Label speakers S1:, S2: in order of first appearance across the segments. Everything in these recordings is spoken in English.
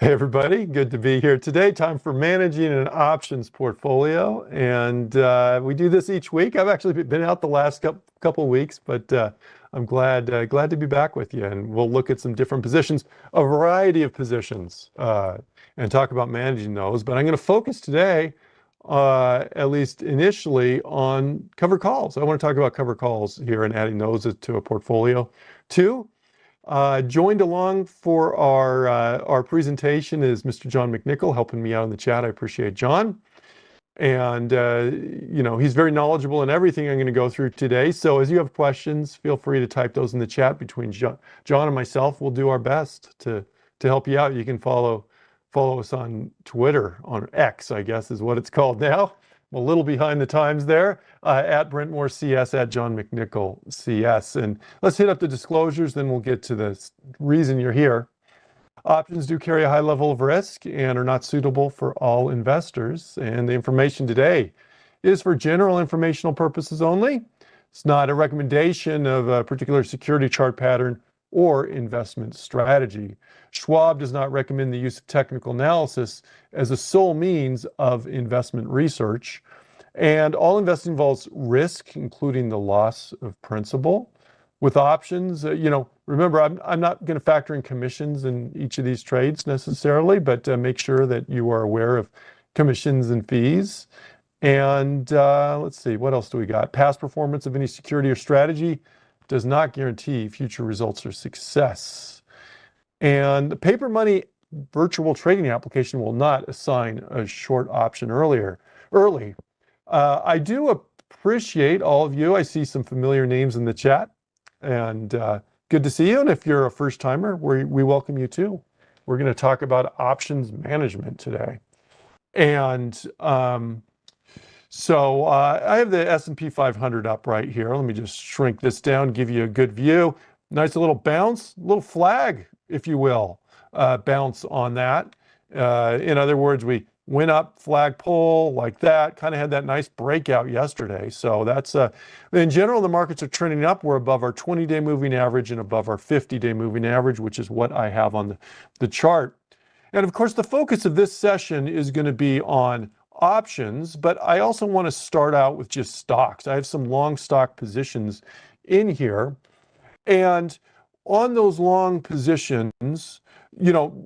S1: Hey everybody, good to be here today. Time for managing an options portfolio, and we do this each week. I've actually been out the last couple weeks, but I'm glad to be back with you. And we'll look at some different positions, a variety of positions, and talk about managing those. But I'm going to focus today, at least initially, on covered calls. I want to talk about covered calls here and adding those to a portfolio. Two. Joined along for our presentation is Mr. John McNichol, helping me out in the chat. I appreciate John. And, he's very knowledgeable in everything I'm going to go through today. So as you have questions, feel free to type those in the chat between John and myself. We'll do our best to help you out. You can follow us on Twitter, on X, I guess is what it's called now. I'm a little behind the times there, at Brentmore CS, at John McNichol CS. And let's hit up the disclosures, then we'll get to the reason you're here. Options do carry a high level of risk and are not suitable for all investors. And the information today is for general informational purposes only. It's not a recommendation of a particular security chart pattern or investment strategy. Schwab does not recommend the use of technical analysis as a sole means of investment research. And all investing involves risk, including the loss of principal. With options, remember, I'm not going to factor in commissions in each of these trades necessarily, but make sure that you are aware of commissions and fees. And let's see, what else do we got? Past performance of any security or strategy does not guarantee future results or success. And the paper money virtual trading application will not assign a short option early. I do appreciate all of you. I see some familiar names in the chat, and good to see you. And if you're a first timer, we welcome you too. We're going to talk about options management today. And so I have the S&P 500 up right here. Let me just shrink this down, give you a good view. Nice little bounce, little flag, if you will, bounce on that. In other words, we went up, flag pull like that, kind of had that nice breakout yesterday. So that's, in general, the markets are trending up. We're above our 20-day moving average and above our 50-day moving average, which is what I have on the chart. And of course, the focus of this session is going to be on options, but I also want to start out with just stocks. I have some long stock positions in here. And on those long positions,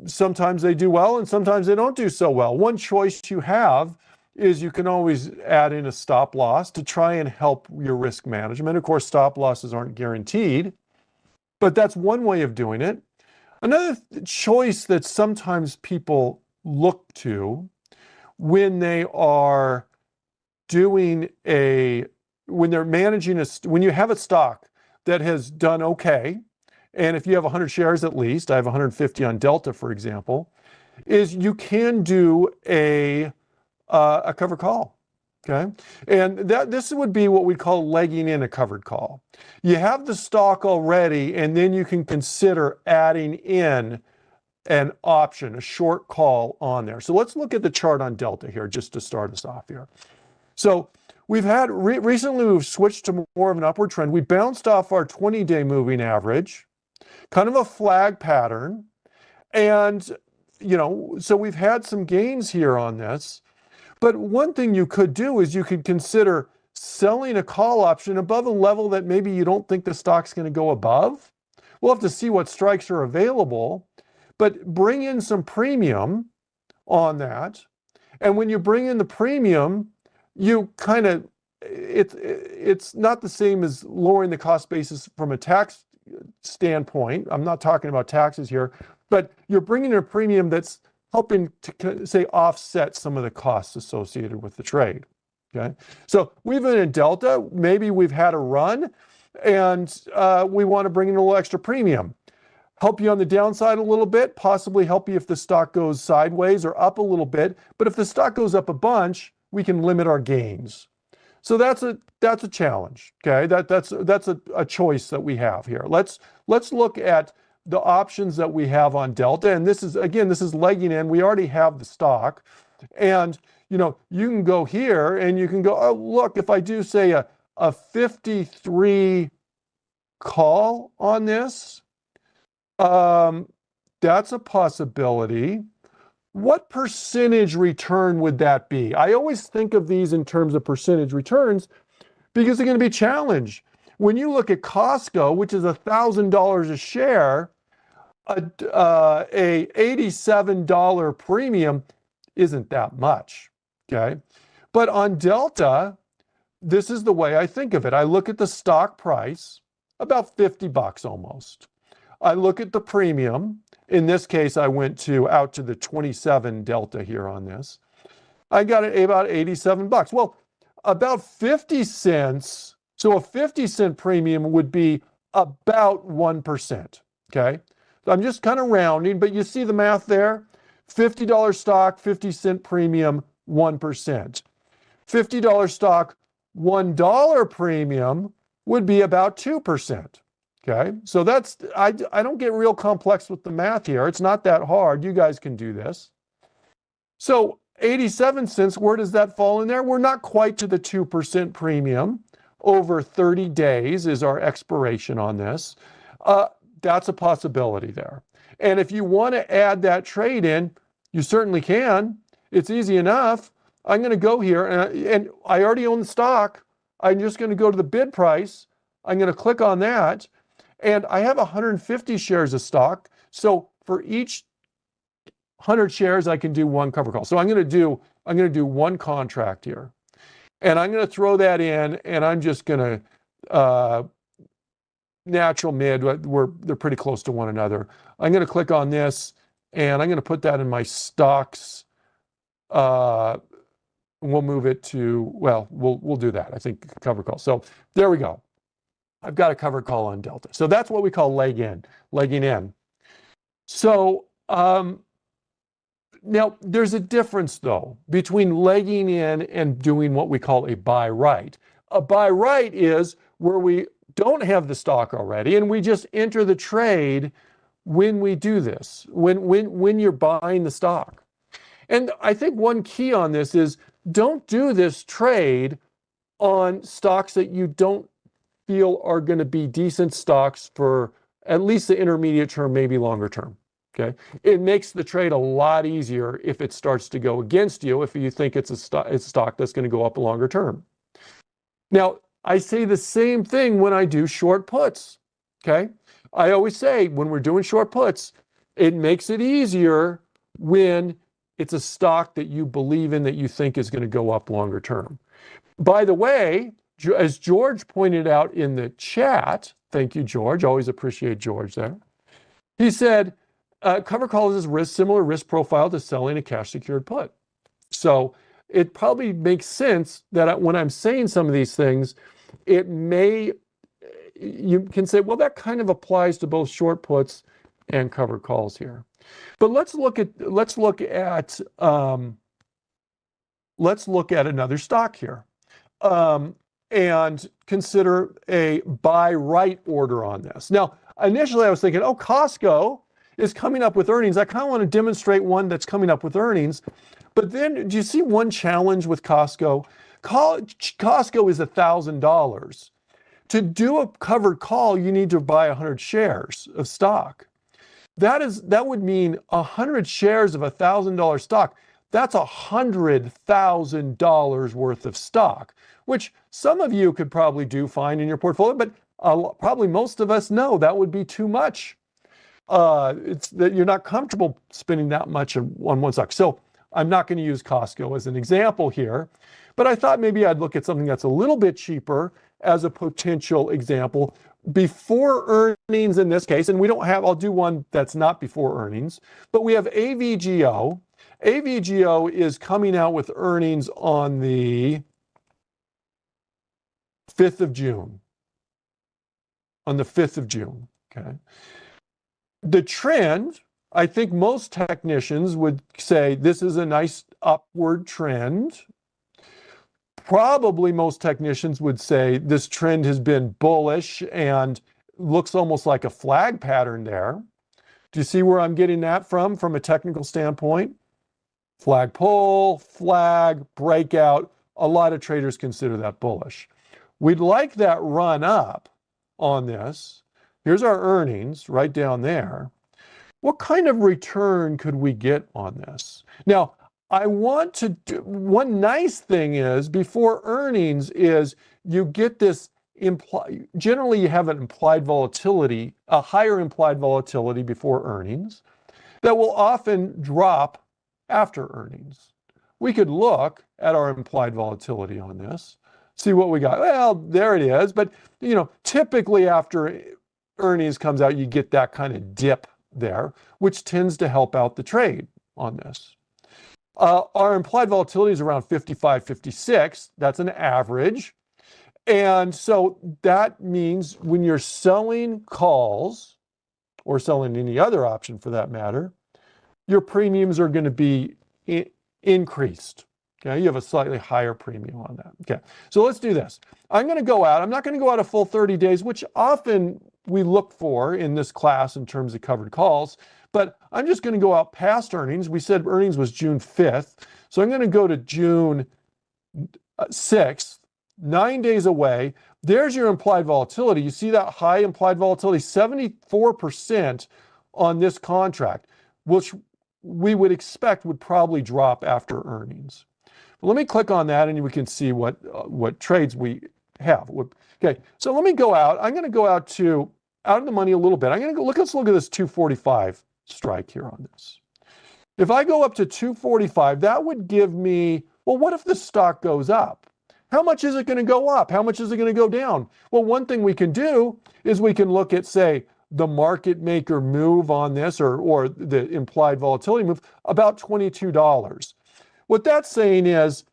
S1: sometimes they do well and sometimes they don't do so well. One choice you have is you can always add in a stop loss to try and help your risk management. Of course, stop losses aren't guaranteed, but that's one way of doing it. Another choice that sometimes people look to when they are when they're managing when you have a stock that has done okay, and if you have 100 shares at least, I have 150 on Delta, for example, is you can do a covered call, okay? And this would be what we call legging in a covered call. You have the stock already, and then you can consider adding in an option, a short call on there. So let's look at the chart on Delta here, just to start us off here. So we've had, recently we've switched to more of an upward trend. We bounced off our 20-day moving average, kind of a flag pattern. And, so we've had some gains here on this. But one thing you could do is you could consider selling a call option above a level that maybe you don't think the stock's going to go above. We'll have to see what strikes are available, but bring in some premium on that. And when you bring in the premium, you kind of, it's not the same as lowering the cost basis from a tax standpoint. I'm not talking about taxes here, but you're bringing in a premium that's helping to, say, offset some of the costs associated with the trade. Okay, so we've been in Delta. Maybe we've had a run, and we want to bring in a little extra premium. Help you on the downside a little bit, possibly help you if the stock goes sideways or up a little bit. But if the stock goes up a bunch, we can limit our gains. So that's a challenge. Okay, that's a choice that we have here. Let's look at the options that we have on Delta, and this is legging in. We already have the stock, and you can go here and you can go, oh look, if I do say a 53 call on this. That's a possibility. what percentage return would that be? I always think of these in terms of percentage returns because they're going to be challenged. When you look at Costco, which is $1,000 a share, a $87 premium isn't that much, okay? But on Delta, this is the way I think of it. I look at the stock price, about 50 bucks almost. I look at the premium. In this case, I went out to the 27 Delta here on this. I got it about 87 bucks. Well, about 50 cents. So a 50-cent premium would be about 1%, okay? So I'm just kind of rounding, but you see the math there? $50 stock, 50-cent premium, 1%. $50 stock, $1 premium would be about 2%. Okay, so I don't get real complex with the math here. It's not that hard. You guys can do this. So 87 cents, where does that fall in there? We're not quite to the 2% premium. Over 30 days is our expiration on this. That's a possibility there. And if you want to add that trade in, you certainly can. It's easy enough. I'm going to go here, and I already own the stock. I'm just going to go to the bid price. I'm going to click on that. And I have 150 shares of stock. So for each 100 shares, I can do one cover call. So I'm going to do one contract here. And I'm going to throw that in, and I'm just going to natural mid. They're pretty close to one another. I'm going to click on this, and I'm going to put that in my stocks. We'll move it to, well, we'll do that. I think cover call. So there we go. I've got a covered call on Delta. So that's what we call legging in. So now there's a difference though between legging in and doing what we call a buy right. A buy right is where we don't have the stock already and we just enter the trade when we do this, when you're buying the stock. And I think one key on this is don't do this trade on stocks that you don't feel are going to be decent stocks for at least the intermediate term, maybe longer term. Okay, it makes the trade a lot easier if it starts to go against you, if you think it's a stock that's going to go up a longer term. Now, I say the same thing when I do short puts. Okay, I always say when we're doing short puts, it makes it easier when it's a stock that you believe in that you think is going to go up longer term. By the way, as George pointed out in the chat, thank you, George. Always appreciate George there. He said, cover call is a similar risk profile to selling a cash secured put. So it probably makes sense that when I'm saying some of these things, you can say, well, that kind of applies to both short puts and cover calls here. But let's look at another stock here. And consider a buy right order on this. Now, initially I was thinking, oh, Costco is coming up with earnings. I kind of want to demonstrate one that's coming up with earnings. But then, do you see one challenge with Costco? Costco is $1,000. To do a covered call, you need to buy 100 shares of stock. That would mean 100 shares of $1,000 stock. That's $100,000 worth of stock, which some of you could probably do fine in your portfolio, but probably most of us know that would be too much. It's that you're not comfortable spending that much on one stock. So I'm not going to use Costco as an example here, but I thought maybe I'd look at something that's a little bit cheaper as a potential example before earnings in this case. And I'll do one that's not before earnings, but we have AVGO. AVGO is coming out with earnings on the 5th of June. On the 5th of June, okay? The trend, I think most technicians would say this is a nice upward trend. Probably most technicians would say this trend has been bullish and looks almost like a flag pattern there. Do you see where I'm getting that from a technical standpoint? Flag pull, flag, breakout. A lot of traders consider that bullish. We'd like that run up on this. Here's our earnings right down there. what kind of return could we get on this? Now, I want to do, one nice thing is before earnings is you get this generally you have an implied volatility, a higher implied volatility before earnings that will often drop after earnings. We could look at our implied volatility on this, see what we got. Well, there it is. But, typically after earnings comes out, you get that kind of dip there, which tends to help out the trade on this. Our implied volatility is around 55, 56. That's an average. And so that means when you're selling calls or selling any other option for that matter, your premiums are going to be increased. Okay, you have a slightly higher premium on that. Okay, so let's do this. I'm going to go out. I'm not going to go out a full 30 days, which often we look for in this class in terms of covered calls, but I'm just going to go out past earnings. We said earnings was June 5th, so I'm going to go to June 6th, 9 days away. There's your implied volatility. You see that high implied volatility, 74% on this contract, which we would expect would probably drop after earnings. Let me click on that and we can see what trades we have. Okay, so let me go out. I'm going to go out of the money a little bit. I'm going to let's look at this 245 strike here on this. If I go up to 245, that would give me, well, what if the stock goes up? How much is it going to go up? How much is it going to go down? Well, one thing we can do is we can look at, say, the market maker move on this or the implied volatility move, about $22. What that's saying is,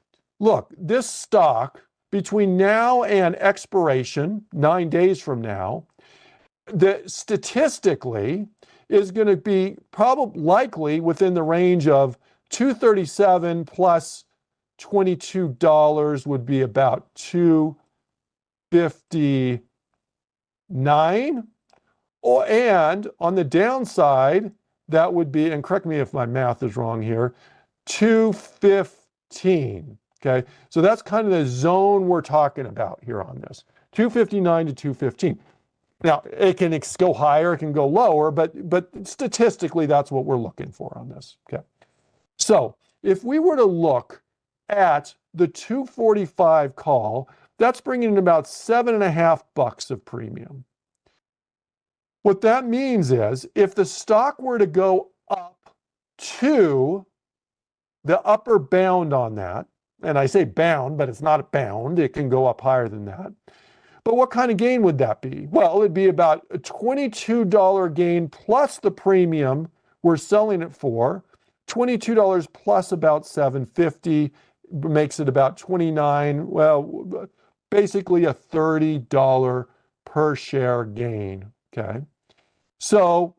S1: look, this stock between now and expiration, 9 days from now, statistically is going to be probably likely within the range of 237 plus $22 would be about 259. And on the downside, that would be, and correct me if my math is wrong here, 215. Okay, so that's kind of the zone we're talking about here on this, 259 to 215. Now, it can go higher, it can go lower, but statistically, that's what we're looking for on this. Okay, so if we were to look at the 245 call, that's bringing in about $7.50 of premium. What that means is if the stock were to go up to the upper bound on that, and I say bound, but it's not a bound, it can go up higher than that. But what kind of gain would that be? Well, it'd be about a $22 gain plus the premium we're selling it for. $22 plus about $7.50 makes it about $29. Well, basically a $30 per share gain. Okay. So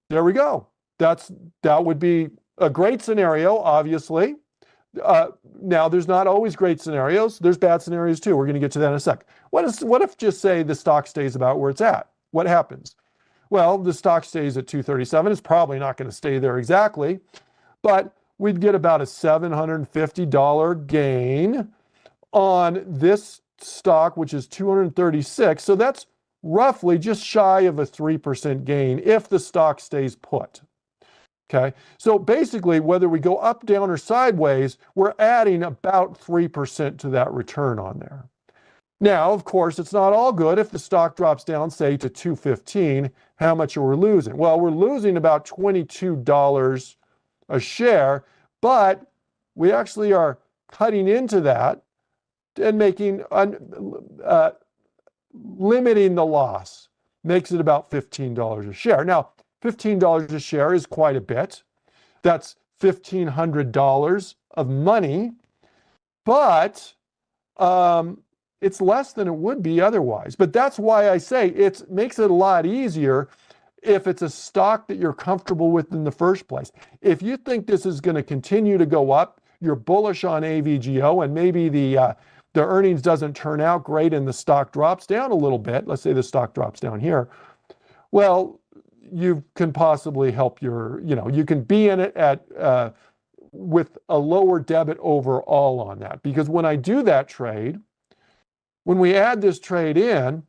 S1: there we go. That would be a great scenario, obviously. Now, there's not always great scenarios. There's bad scenarios too. We're going to get to that in a sec. What if just say the stock stays about where it's at? What happens? Well, the stock stays at 237. It's probably not going to stay there exactly, but we'd get about a $750 gain on this stock, which is 236. So that's roughly just shy of a 3% gain if the stock stays put. Okay, so basically, whether we go up, down, or sideways, we're adding about 3% to that return on there. Now, of course, it's not all good. If the stock drops down, say, to 215, how much are we losing? Well, we're losing about $22 a share, but we actually are cutting into that and making limiting the loss. Makes it about $15 a share. Now, $15 a share is quite a bit. That's $1,500 of money, but it's less than it would be otherwise. But that's why I say it makes it a lot easier if it's a stock that you're comfortable with in the first place. If you think this is going to continue to go up, you're bullish on AVGO, and maybe the earnings doesn't turn out great and the stock drops down a little bit. Let's say the stock drops down here. Well, you can possibly help you can be in it with a lower debit overall on that. Because when I do that trade, when we add this trade in,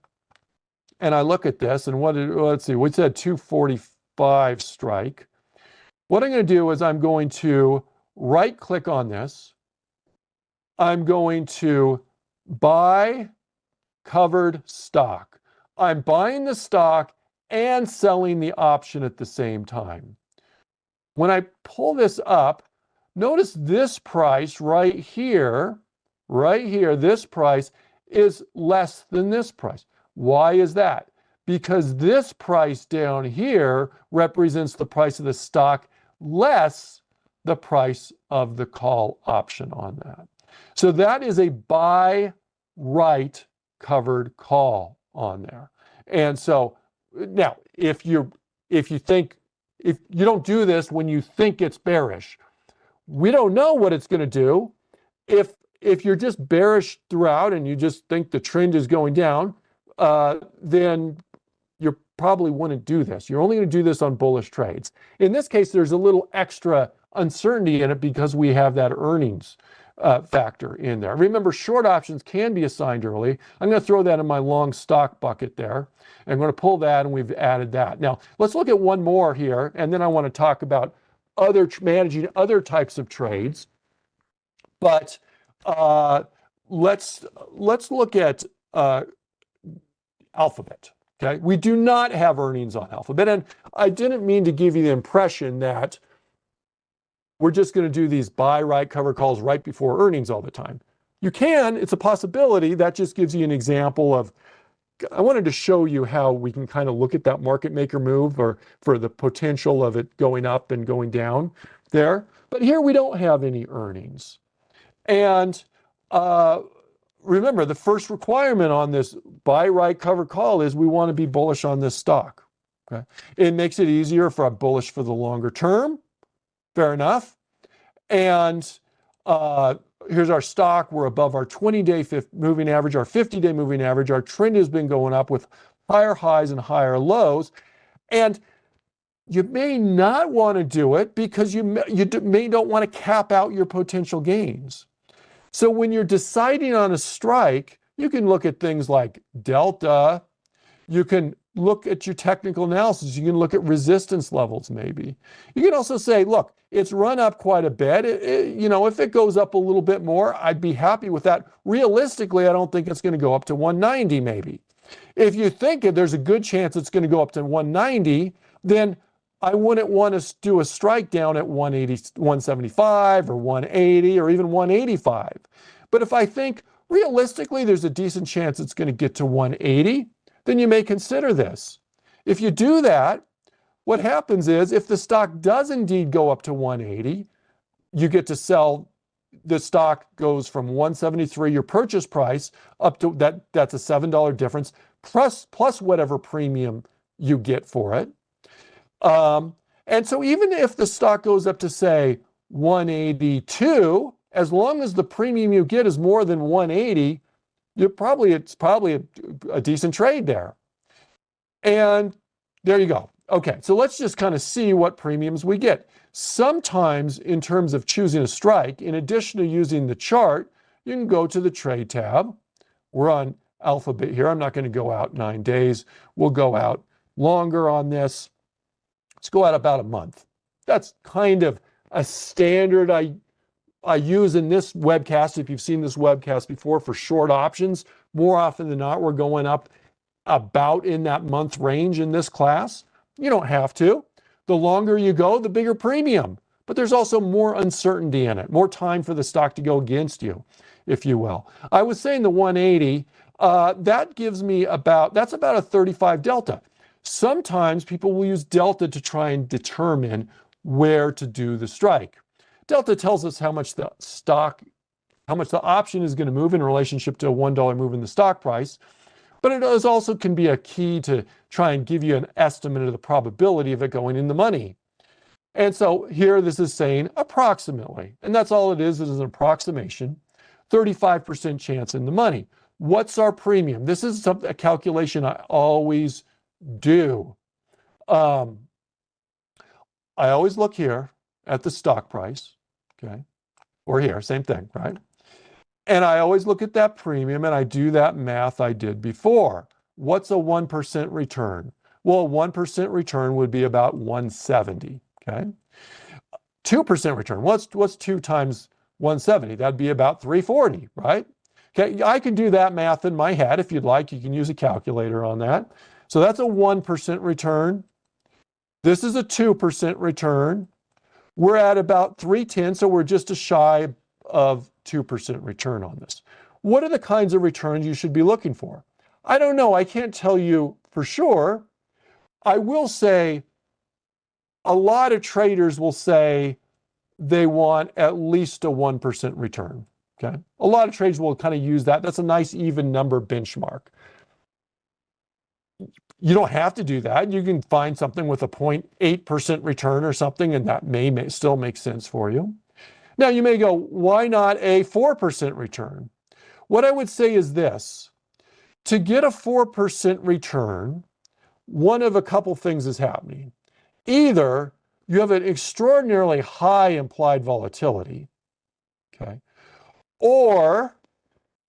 S1: and I look at this, and let's see, we said 240, 5 strike. What I'm going to do is I'm going to right click on this. I'm going to buy covered stock. I'm buying the stock and selling the option at the same time. When I pull this up, notice this price right here, this price is less than this price. Why is that? Because this price down here represents the price of the stock less the price of the call option on that. So that is a buy right covered call on there. And so now if you don't do this when you think it's bearish, we don't know what it's going to do. If you're just bearish throughout and you just think the trend is going down, then you probably wouldn't do this. You're only going to do this on bullish trades. In this case, there's a little extra uncertainty in it because we have that earnings factor in there. Remember, short options can be assigned early. I'm going to throw that in my long stock bucket there. I'm going to pull that, and we've added that. Now, let's look at one more here, and then I want to talk about managing other types of trades. But let's look at Alphabet. Okay, we do not have earnings on Alphabet, and I didn't mean to give you the impression that we're just going to do these buy right cover calls right before earnings all the time. You can, it's a possibility. That just gives you an example of, I wanted to show you how we can kind of look at that market maker move, or for the potential of it going up and going down there. But here we don't have any earnings. And remember, the first requirement on this buy right cover call is we want to be bullish on this stock. Okay, it makes it easier for a bullish for the longer term. Fair enough. And here's our stock. We're above our 20-day moving average, our 50-day moving average. Our trend has been going up with higher highs and higher lows. And you may not want to do it because you may don't want to cap out your potential gains. So when you're deciding on a strike, you can look at things like delta. You can look at your technical analysis. You can look at resistance levels maybe. You can also say, look, it's run up quite a bit. If it goes up a little bit more, I'd be happy with that. Realistically, I don't think it's going to go up to 190 maybe. If you think there's a good chance it's going to go up to 190, then I wouldn't want to do a strike down at 180, 175 or 180 or even 185. But if I think realistically there's a decent chance it's going to get to 180, then you may consider this. If you do that, what happens is if the stock does indeed go up to 180, you get to sell. The stock goes from 173, your purchase price, up to that's a $7 difference, plus whatever premium you get for it. And so even if the stock goes up to, say, 182, as long as the premium you get is more than 180, it's probably a decent trade there. And there you go. Okay, so let's just kind of see what premiums we get. Sometimes in terms of choosing a strike, in addition to using the chart, you can go to the trade tab. We're on Alphabet here. I'm not going to go out 9 days. We'll go out longer on this. Let's go out about a month. That's kind of a standard I use in this webcast. If you've seen this webcast before for short options, more often than not, we're going up about in that month range in this class. You don't have to. The longer you go, the bigger premium. But there's also more uncertainty in it, more time for the stock to go against you, if you will. I was saying the 180, that gives me that's about a 35 delta. Sometimes people will use delta to try and determine where to do the strike. Delta tells us how much the option is going to move in relationship to a $1 move in the stock price. But it also can be a key to try and give you an estimate of the probability of it going in the money. And so here this is saying approximately, and that's all it is an approximation, 35% chance in the money. What's our premium? This is a calculation I always do. I always look here at the stock price, okay? Or here, same thing, right? And I always look at that premium and I do that math I did before. What's a 1% return? Well, 1% return would be about 170, okay? 2% return, what's 2 times 170? That'd be about 340, right? Okay, I can do that math in my head. If you'd like, you can use a calculator on that. So that's a 1% return. This is a 2% return. We're at about 310, so we're just a shy of 2% return on this. What are the kinds of returns you should be looking for? I don't know. I can't tell you for sure. I will say a lot of traders will say they want at least a 1% return. Okay. A lot of traders will kind of use that. That's a nice even number benchmark. You don't have to do that. You can find something with a 0.8% return or something, and that may still make sense for you. Now, you may go, why not a 4% return? What I would say is this. To get a 4% return, one of a couple things is happening. Either you have an extraordinarily high implied volatility, okay, or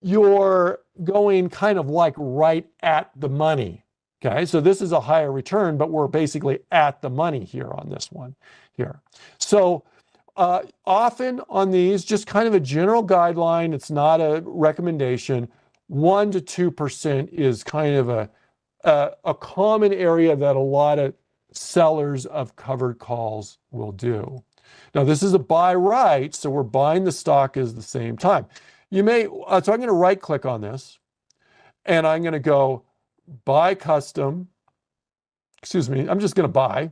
S1: you're going kind of like right at the money. Okay, so this is a higher return, but we're basically at the money here on this one here. So often on these, just kind of a general guideline, it's not a recommendation, 1 to 2% is kind of a common area that a lot of sellers of covered calls will do. Now, this is a buy right, so we're buying the stock at the same time. You may, so I'm going to right click on this and I'm going to go buy custom. Excuse me, I'm just going to buy.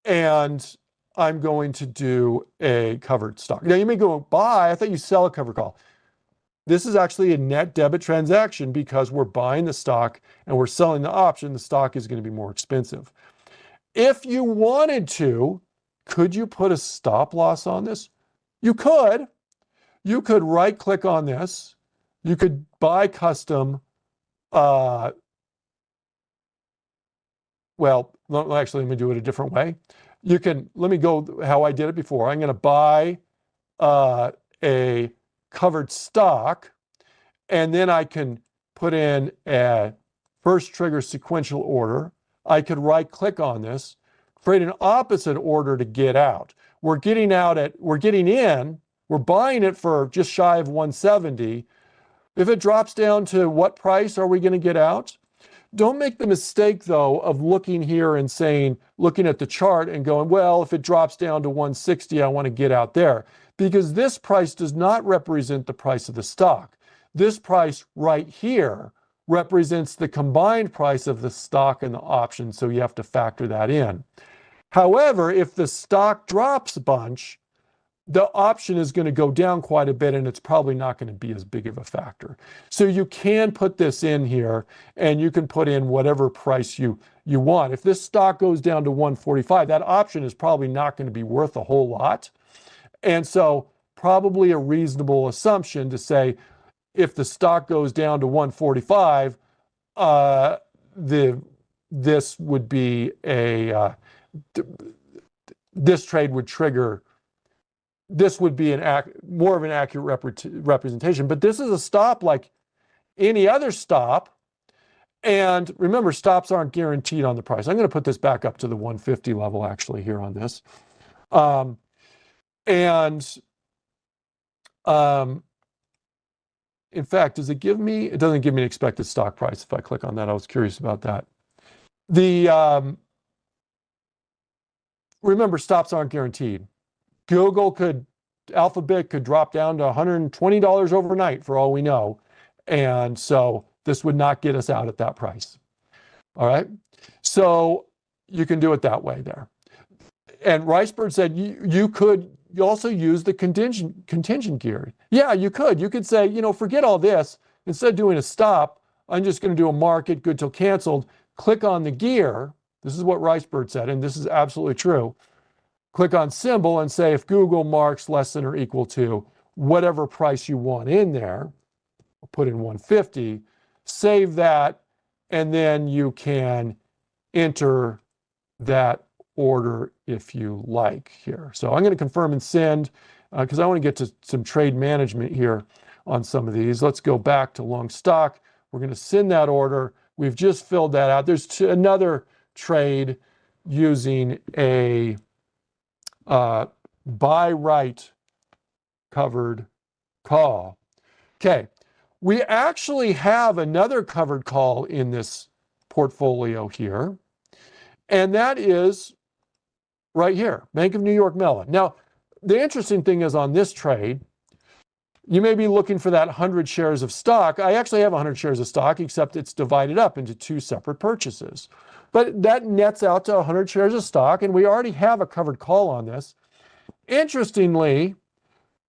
S1: And I'm going to do a covered stock. Now you may go buy, I thought you sell a covered call. This is actually a net debit transaction because we're buying the stock and we're selling the option. The stock is going to be more expensive. If you wanted to, could you put a stop loss on this? You could. You could right click on this. You could buy custom. Well, actually, let me do it a different way. You can, let me go how I did it before. I'm going to buy a covered stock, and then I can put in a first trigger sequential order. I could right click on this, create an opposite order to get out. We're getting in, we're buying it for just shy of 170. If it drops down to what price are we going to get out? Don't make the mistake, though, of looking here and saying, looking at the chart and going, well, if it drops down to 160, I want to get out there. Because this price does not represent the price of the stock. This price right here represents the combined price of the stock and the option, so you have to factor that in. However, if the stock drops a bunch, the option is going to go down quite a bit, and it's probably not going to be as big of a factor. So you can put this in here, and you can put in whatever price you want. If this stock goes down to 145, that option is probably not going to be worth a whole lot. And so probably a reasonable assumption to say, if the stock goes down to 145, this would be this trade would trigger. This would be more of an accurate representation. But this is a stop like any other stop. And remember, stops aren't guaranteed on the price. I'm going to put this back up to the 150 level actually here on this. In fact, does it give me, it doesn't give me an expected stock price if I click on that. I was curious about that. Remember, stops aren't guaranteed. Alphabet could drop down to $120 overnight for all we know. And so this would not get us out at that price. All right. So you can do it that way there. And Ricebird said you could also use the contingent gear. Yeah, you could. You could say, forget all this. Instead of doing a stop, I'm just going to do a market good till canceled. Click on the gear. This is what Ricebird said, and this is absolutely true. Click on symbol and say if Google marks less than or equal to whatever price you want in there, I'll put in 150, save that, and then you can enter that order if you like here. So I'm going to confirm and send because I want to get to some trade management here on some of these. Let's go back to long stock. We're going to send that order. We've just filled that out. There's another trade using a buy right covered call. Okay, we actually have another covered call in this portfolio here, and that is right here, Bank of New York Mellon. Now, the interesting thing is on this trade, you may be looking for that 100 shares of stock. I actually have 100 shares of stock, except it's divided up into two separate purchases. But that nets out to 100 shares of stock, and we already have a covered call on this. Interestingly,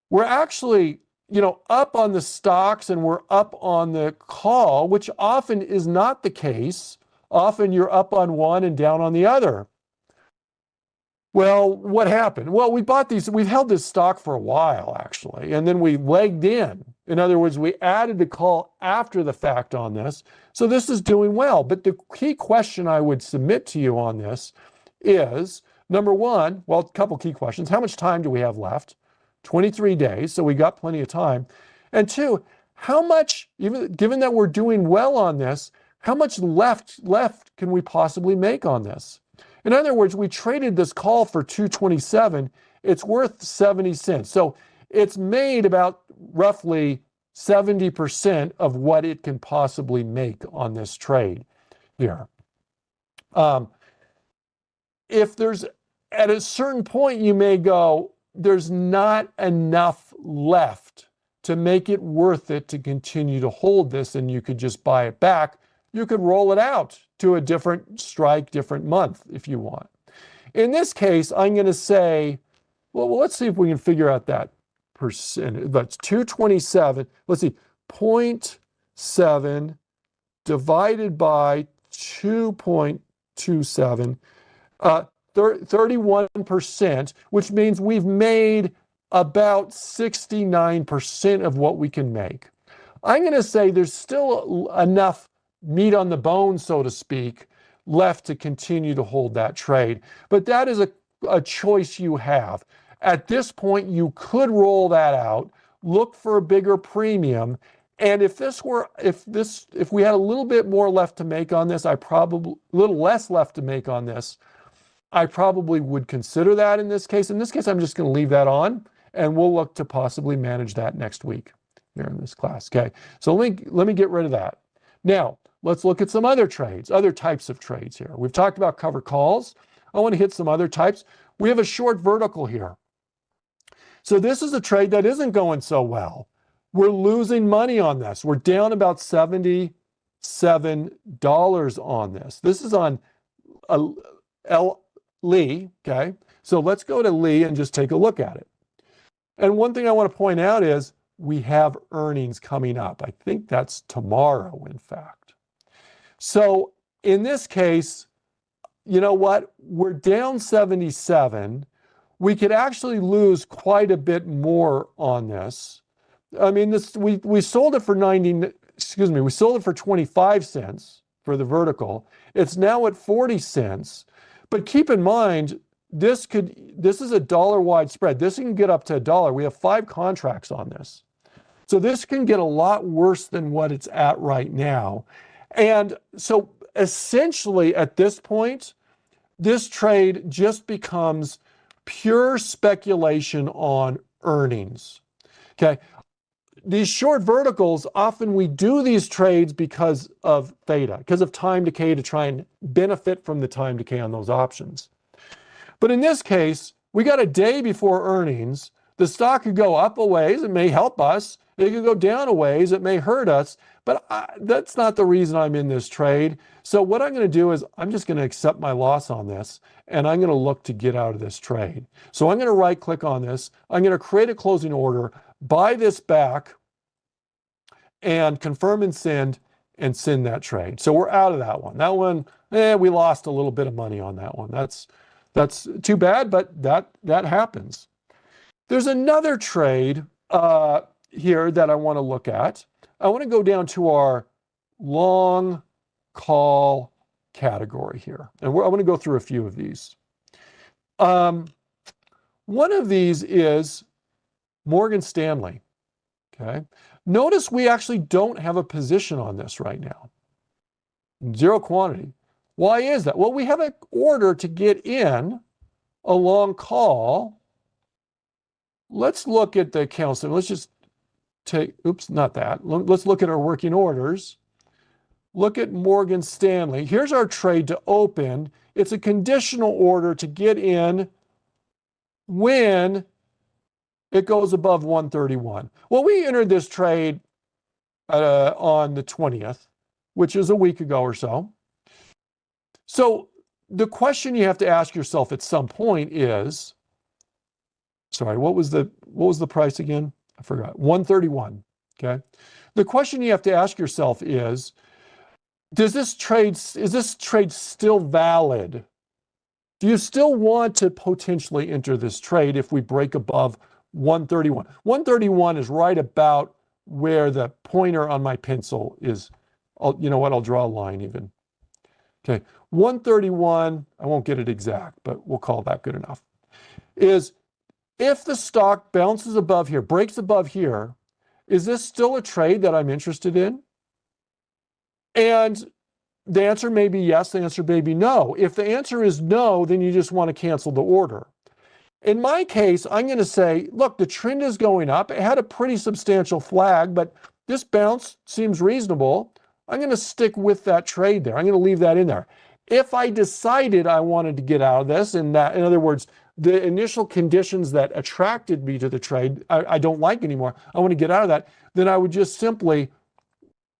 S1: we're actually, up on the stocks and we're up on the call, which often is not the case. Often you're up on one and down on the other. Well, what happened? Well, we've held this stock for a while, actually, and then we legged in. In other words, we added the call after the fact on this. So this is doing well. But the key question I would submit to you on this is, number one, well, a couple key questions. How much time do we have left? 23 days, so we got plenty of time. And two, how much, even given that we're doing well on this, how much left can we possibly make on this? In other words, we traded this call for 227. It's worth 70 cents. So it's made about roughly 70% of what it can possibly make on this trade here. If there's, at a certain point, you may go, there's not enough left to make it worth it to continue to hold this, and you could just buy it back. You could roll it out to a different strike, different month if you want. In this case, I'm going to say, well, let's see if we can figure out that percent. That's 227. Let's see, 0.7 divided by 2.27, 31%, which means we've made about 69% of what we can make. I'm going to say there's still enough meat on the bone, so to speak, left to continue to hold that trade. But that is a choice you have. At this point, you could roll that out, look for a bigger premium. And if we had a little bit more left to make on this, a little less left to make on this, I probably would consider that in this case. In this case, I'm just going to leave that on, and we'll look to possibly manage that next week here in this class. Okay, so let me get rid of that. Now, let's look at some other trades, other types of trades here. We've talked about covered calls. I want to hit some other types. We have a short vertical here. So this is a trade that isn't going so well. We're losing money on this. We're down about $77 on this. This is on Lee, okay? So let's go to Lee and just take a look at it. And one thing I want to point out is we have earnings coming up. I think that's tomorrow, in fact. So in this case, you know what? We're down 77. We could actually lose quite a bit more on this. I mean, we sold it for we sold it for 25 cents for the vertical. It's now at 40 cents. But keep in mind, this is a dollar-wide spread. This can get up to $1. We have 5 contracts on this. So this can get a lot worse than what it's at right now. And so essentially at this point, this trade just becomes pure speculation on earnings. Okay. These short verticals, often we do these trades because of theta, because of time decay, to try and benefit from the time decay on those options. But in this case, we got a day before earnings. The stock could go up a ways, it may help us. It could go down a ways, it may hurt us. But that's not the reason I'm in this trade. So what I'm going to do is I'm just going to accept my loss on this, and I'm going to look to get out of this trade. So I'm going to right click on this. I'm going to create a closing order, buy this back, and confirm and send that trade. So we're out of that one. That one, we lost a little bit of money on that one. That's too bad, but that happens. There's another trade here that I want to look at. I want to go down to our long call category here. And I want to go through a few of these. One of these is Morgan Stanley. Okay. Notice we actually don't have a position on this right now. Zero quantity. Why is that? Well, we have an order to get in a long call. Let's look at the accounts. Let's just take, oops, not that. Let's look at our working orders. Look at Morgan Stanley. Here's our trade to open. It's a conditional order to get in when it goes above 131. Well, we entered this trade on the 20th, which is a week ago or so. So the question you have to ask yourself at some point is, sorry, what was the price again? I forgot. 131. Okay. The question you have to ask yourself is this trade still valid? Do you still want to potentially enter this trade if we break above 131? 131 is right about where the pointer on my pencil is. You know what? I'll draw a line even. Okay. 131, I won't get it exact, but we'll call that good enough, is if the stock bounces above here, breaks above here, is this still a trade that I'm interested in? And the answer may be yes, the answer may be no. If the answer is no, then you just want to cancel the order. In my case, I'm going to say, look, the trend is going up. It had a pretty substantial flag, but this bounce seems reasonable. I'm going to stick with that trade there. I'm going to leave that in there. If I decided I wanted to get out of this, and that, in other words, the initial conditions that attracted me to the trade, I don't like anymore, I want to get out of that, then I would just simply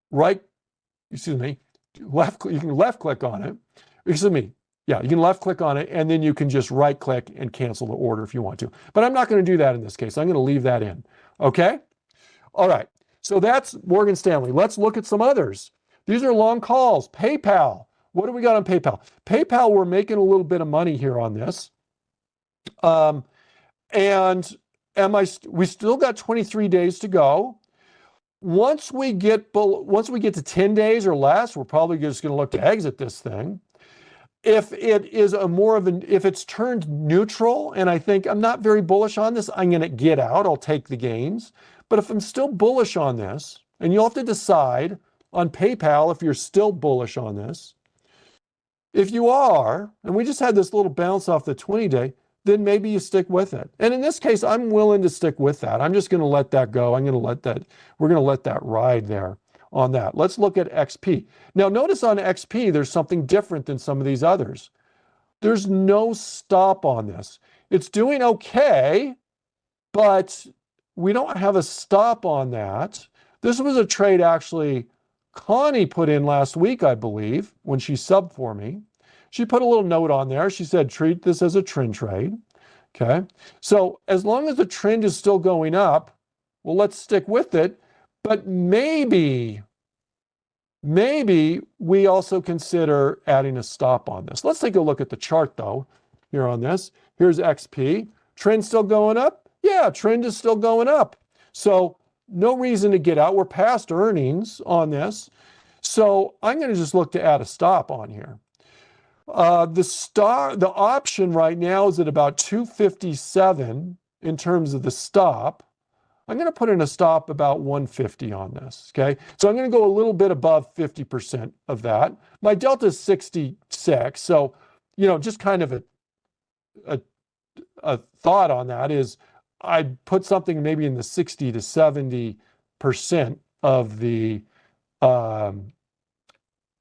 S1: you can left click on it. You can left click on it, and then you can just right click and cancel the order if you want to. But I'm not going to do that in this case. I'm going to leave that in. Okay? All right. So that's Morgan Stanley. Let's look at some others. These are long calls. PayPal. What do we got on PayPal? PayPal, we're making a little bit of money here on this. We still got 23 days to go. Once we get to 10 days or less, we're probably just going to look to exit this thing. If it is if it's turned neutral, and I think I'm not very bullish on this, I'm going to get out. I'll take the gains. But if I'm still bullish on this, and you'll have to decide on PayPal if you're still bullish on this. If you are, and we just had this little bounce off the 20-day, then maybe you stick with it. And in this case, I'm willing to stick with that. I'm just going to let that go. We're going to let that ride there on that. Let's look at XP. Now, notice on XP, there's something different than some of these others. There's no stop on this. It's doing okay, but we don't have a stop on that. This was a trade actually Connie put in last week, I believe, when she subbed for me. She put a little note on there. She said, treat this as a trend trade. Okay. So as long as the trend is still going up, well, let's stick with it. But maybe we also consider adding a stop on this. Let's take a look at the chart, though, here on this. Here's XP. Trend still going up? Yeah, trend is still going up. So no reason to get out. We're past earnings on this. So I'm going to just look to add a stop on here. The option right now is at about 257 in terms of the stop. I'm going to put in a stop about 150 on this, okay? So I'm going to go a little bit above 50% of that. My delta is 66, so, just kind of a thought on that is I'd put something maybe in the 60 to 70% of the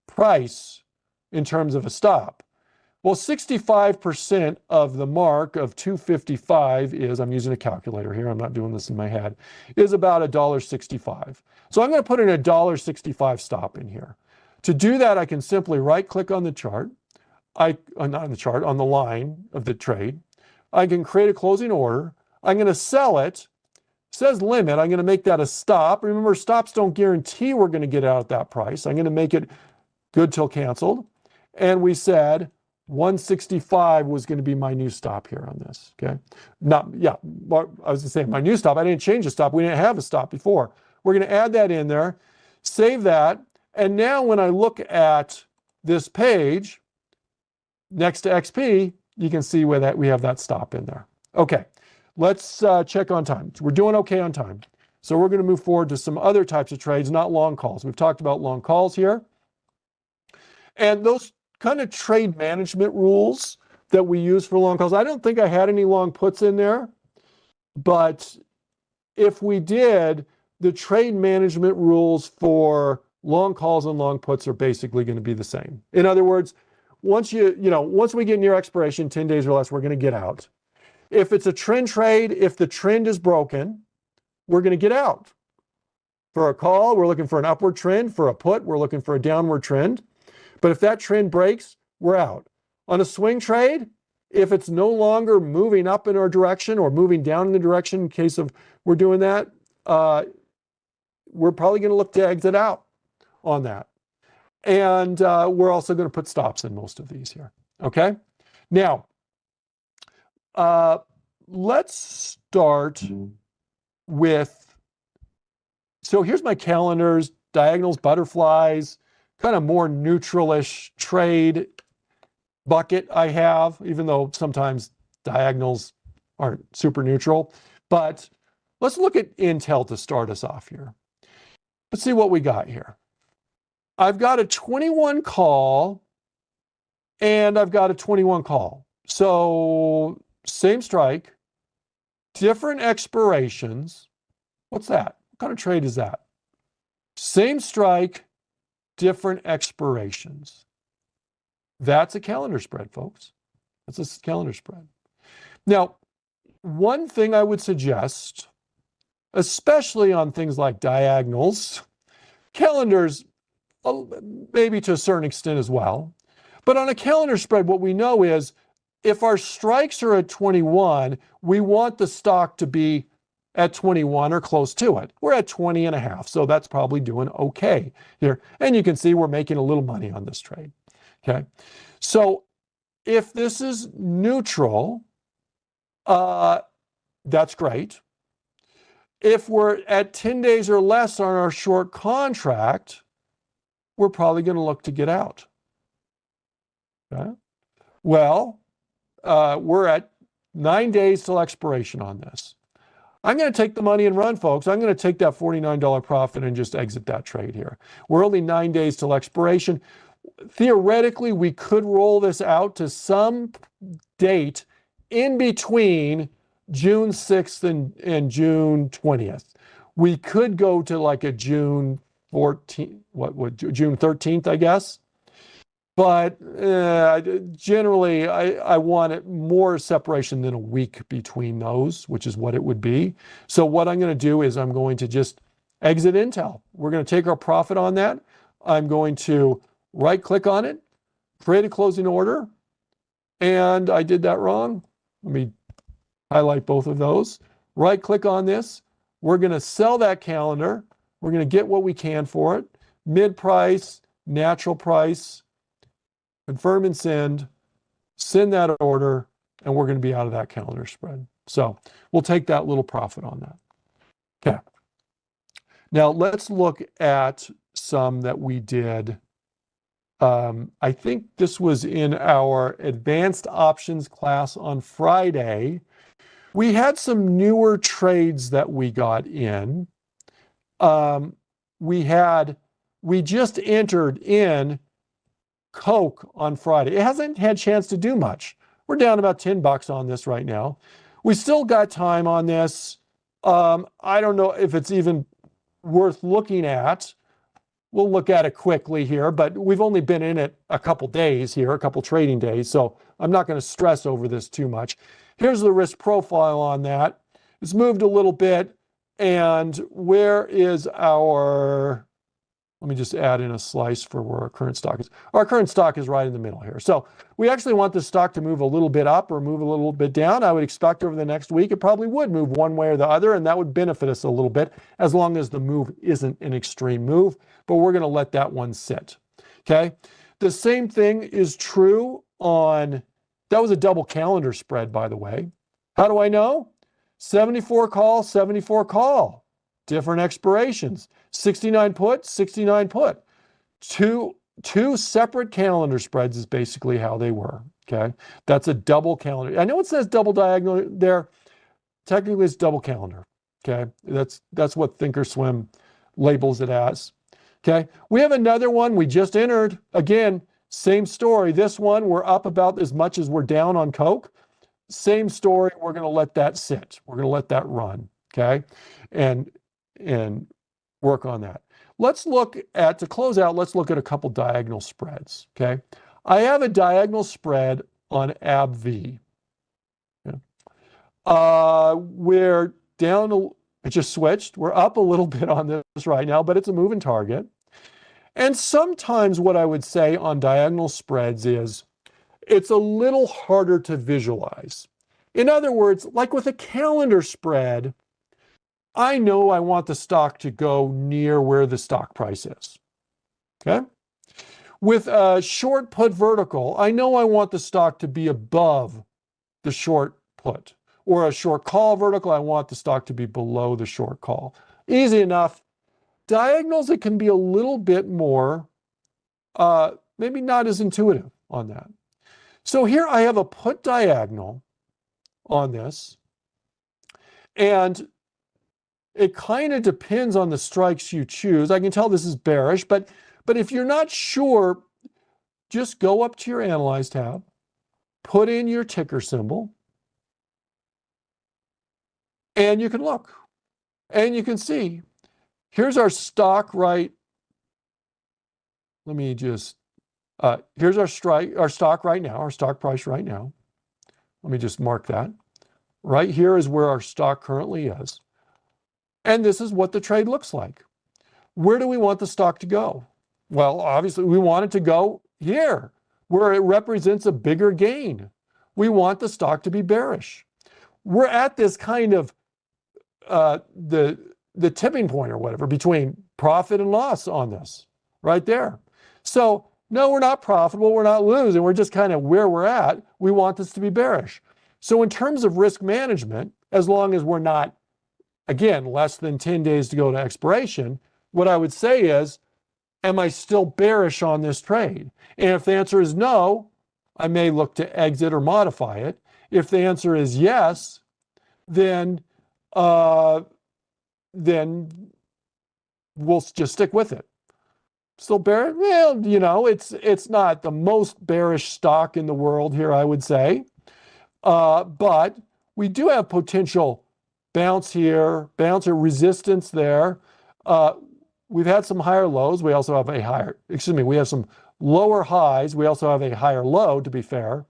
S1: price in terms of a stop. Well, 65% of the mark of 255 is, I'm using a calculator here, I'm not doing this in my head, is about $1.65. So I'm going to put in a $1.65 stop in here. To do that, I can simply right click on the chart, not on the chart, on the line of the trade. I can create a closing order. I'm going to sell it. It says limit. I'm going to make that a stop. Remember, stops don't guarantee we're going to get out at that price. I'm going to make it good till canceled. And we said 165 was going to be my new stop here on this, okay? I was going to say my new stop. I didn't change the stop. We didn't have a stop before. We're going to add that in there, save that. And now when I look at this page next to XP, you can see where that we have that stop in there. Okay, let's check on time. We're doing okay on time. So we're going to move forward to some other types of trades, not long calls. We've talked about long calls here. And those kind of trade management rules that we use for long calls, I don't think I had any long puts in there, but if we did, the trade management rules for long calls and long puts are basically going to be the same. In other words, once we get near expiration, 10 days or less, we're going to get out. If it's a trend trade, if the trend is broken, we're going to get out. For a call, we're looking for an upward trend. For a put, we're looking for a downward trend. But if that trend breaks, we're out. On a swing trade, if it's no longer moving up in our direction or moving down in the direction, in case of we're doing that, we're probably going to look to exit out on that. And we're also going to put stops in most of these here. Okay? Now, let's start with, so here's my calendars, diagonals, butterflies, kind of more neutralish trade bucket I have, even though sometimes diagonals aren't super neutral. But let's look at Intel to start us off here. Let's see what we got here. I've got a 21 call and I've got a 21 call. So same strike, different expirations. What's that? What kind of trade is that? Same strike, different expirations. That's a calendar spread, folks. That's a calendar spread. Now, one thing I would suggest, especially on things like diagonals, calendars, maybe to a certain extent as well, but on a calendar spread, what we know is if our strikes are at 21, we want the stock to be at 21 or close to it. We're at 20 and a half, so that's probably doing okay here. And you can see we're making a little money on this trade. Okay, so if this is neutral, that's great. If we're at 10 days or less on our short contract, we're probably going to look to get out. Okay? Well, we're at 9 days till expiration on this. I'm going to take the money and run, folks. I'm going to take that $49 profit and just exit that trade here. We're only 9 days till expiration. Theoretically, we could roll this out to some date in between June 6th and June 20th. We could go to like a June 14th, June 13th, I guess. But generally, I want it more separation than a week between those, which is what it would be. So what I'm going to do is I'm going to just exit Intel. We're going to take our profit on that. I'm going to right-click on it, create a closing order, and I did that wrong. Let me highlight both of those. Right-click on this. We're going to sell that calendar. We're going to get what we can for it. Mid-price, natural price, confirm and send that order, and we're going to be out of that calendar spread. So we'll take that little profit on that. Okay. Now let's look at some that we did. I think this was in our advanced options class on Friday. We had some newer trades that we got in. We just entered in Coke on Friday. It hasn't had a chance to do much. We're down about $10 on this right now. We still got time on this. I don't know if it's even worth looking at. We'll look at it quickly here, but we've only been in it a couple days here, a couple trading days, so I'm not going to stress over this too much. Here's the risk profile on that. It's moved a little bit, and where is our, let me just add in a slice for where our current stock is. Our current stock is right in the middle here. So we actually want the stock to move a little bit up or move a little bit down. I would expect over the next week it probably would move one way or the other, and that would benefit us a little bit as long as the move isn't an extreme move, but we're going to let that one sit. Okay? The same thing is true on, that was a double calendar spread, by the way. How do I know? 74 call, 74 call. Different expirations. 69 put, 69 put. Two separate calendar spreads is basically how they were. Okay, that's a double calendar. I know it says double diagonal there. Technically, it's double calendar. Okay, that's what Thinkorswim labels it as. Okay, we have another one we just entered. Again, Same story. This one, we're up about as much as we're down on Coke. Same story. We're going to let that sit. We're going to let that run. Okay. And work on that. Let's look at, to close out, let's look at a couple diagonal spreads. Okay. I have a diagonal spread on AbbVie. Okay. We're down, it just switched. We're up a little bit on this right now, but it's a moving target. And sometimes what I would say on diagonal spreads is it's a little harder to visualize. In other words, like with a calendar spread, I know I want the stock to go near where the stock price is. Okay? With a short put vertical, I know I want the stock to be above the short put. Or a short call vertical, I want the stock to be below the short call. Easy enough. Diagonals, it can be a little bit more, maybe not as intuitive on that. So here I have a put diagonal on this, and it kind of depends on the strikes you choose. I can tell this is bearish, but if you're not sure, just go up to your Analyze tab, put in your ticker symbol, and you can look, and you can see. Here's our stock right. Let me just, here's our stock right now, our stock price right now. Let me just mark that. Right here is where our stock currently is. And this is what the trade looks like. Where do we want the stock to go? Well, obviously we want it to go here, where it represents a bigger gain. We want the stock to be bearish. We're at this kind of, the tipping point or whatever between profit and loss on this right there. So no, we're not profitable. We're not losing. We're just kind of where we're at. We want this to be bearish. So in terms of risk management, as long as we're not, again, less than 10 days to go to expiration, what I would say is, am I still bearish on this trade? And if the answer is no, I may look to exit or modify it. If the answer is yes, then we'll just stick with it. Still bearish? Well, you know, it's not the most bearish stock in the world here, I would say. But we do have potential bounce here, bounce or resistance there. We've had some higher lows. We also have we have some lower highs. We also have a higher low, to be fair.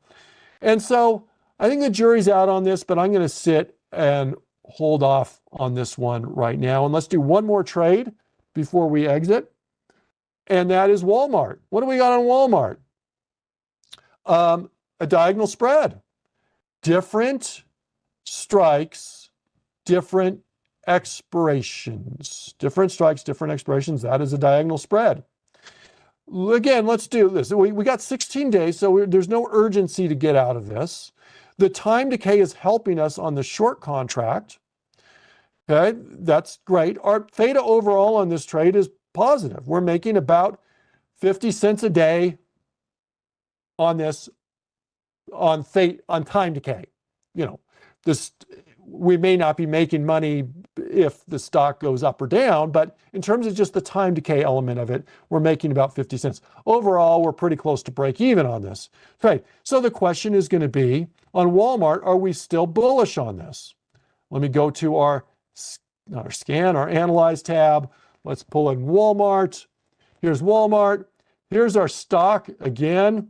S1: And so I think the jury's out on this, but I'm going to sit and hold off on this one right now. And let's do one more trade before we exit. And that is Walmart. What do we got on Walmart? A diagonal spread. Different strikes, different expirations. Different strikes, different expirations. That is a diagonal spread. Again, let's do this. We got 16 days, so there's no urgency to get out of this. The time decay is helping us on the short contract. Okay, that's great. Our theta overall on this trade is positive. We're making about 50 cents a day on this, on time decay. You know, this, we may not be making money if the stock goes up or down, but in terms of just the time decay element of it, we're making about 50 cents. Overall, we're pretty close to break even on this. Right. So the question is going to be, on Walmart, are we still bullish on this? Let me go to our Analyze tab. Let's pull in Walmart. Here's Walmart. Here's our stock again.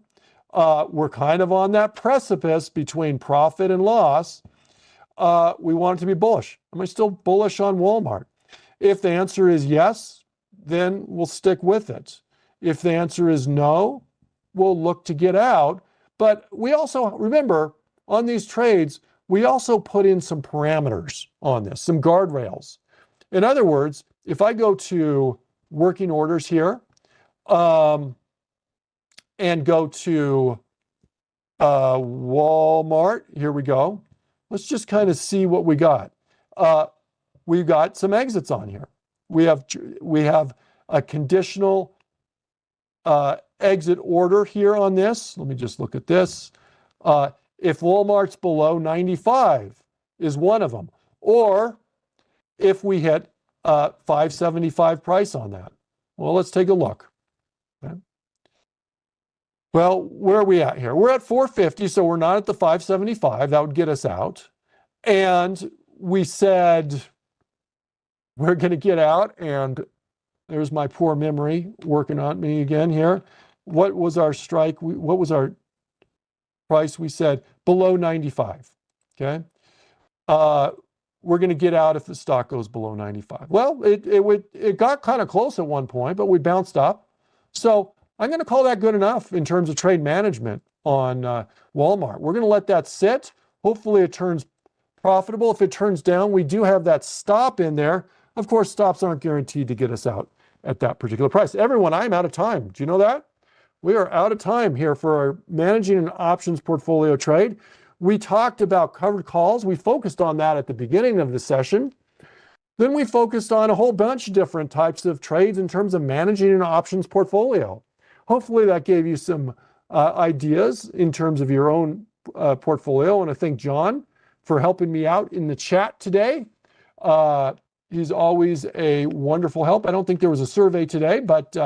S1: We're kind of on that precipice between profit and loss. We want it to be bullish. Am I still bullish on Walmart? If the answer is yes, then we'll stick with it. If the answer is no, we'll look to get out. But we also, remember, on these trades, we also put in some parameters on this, some guardrails. In other words, if I go to working orders here and go to Walmart, here we go. Let's just kind of see what we got. We've got some exits on here. We have a conditional exit order here on this. Let me just look at this. If Walmart's below 95 is one of them. Or if we hit 575 price on that. Well, let's take a look. Okay. Well, where are we at here? We're at 450, so we're not at the 575. That would get us out. And we said we're going to get out, and there's my poor memory working on me again here. What was our strike? What was our price? We said below 95. Okay. We're going to get out if the stock goes below 95. Well, it got kind of close at one point, but we bounced up. So I'm going to call that good enough in terms of trade management on Walmart. We're going to let that sit. Hopefully it turns profitable. If it turns down, we do have that stop in there. Of course, stops aren't guaranteed to get us out at that particular price. Everyone, I'm out of time. Do you know that? We are out of time here for our managing an options portfolio trade. We talked about covered calls. We focused on that at the beginning of the session. Then we focused on a whole bunch of different types of trades in terms of managing an options portfolio. Hopefully that gave you some ideas in terms of your own portfolio. I want to thank John for helping me out in the chat today. He's always a wonderful help. I don't think there was a survey today, but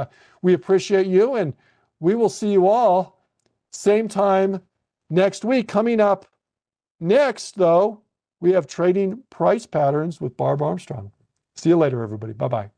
S1: we appreciate you, and we will see you all same time next week. Coming up next, though, we have trading price patterns with Barb Armstrong. See you later, everybody. Bye-bye.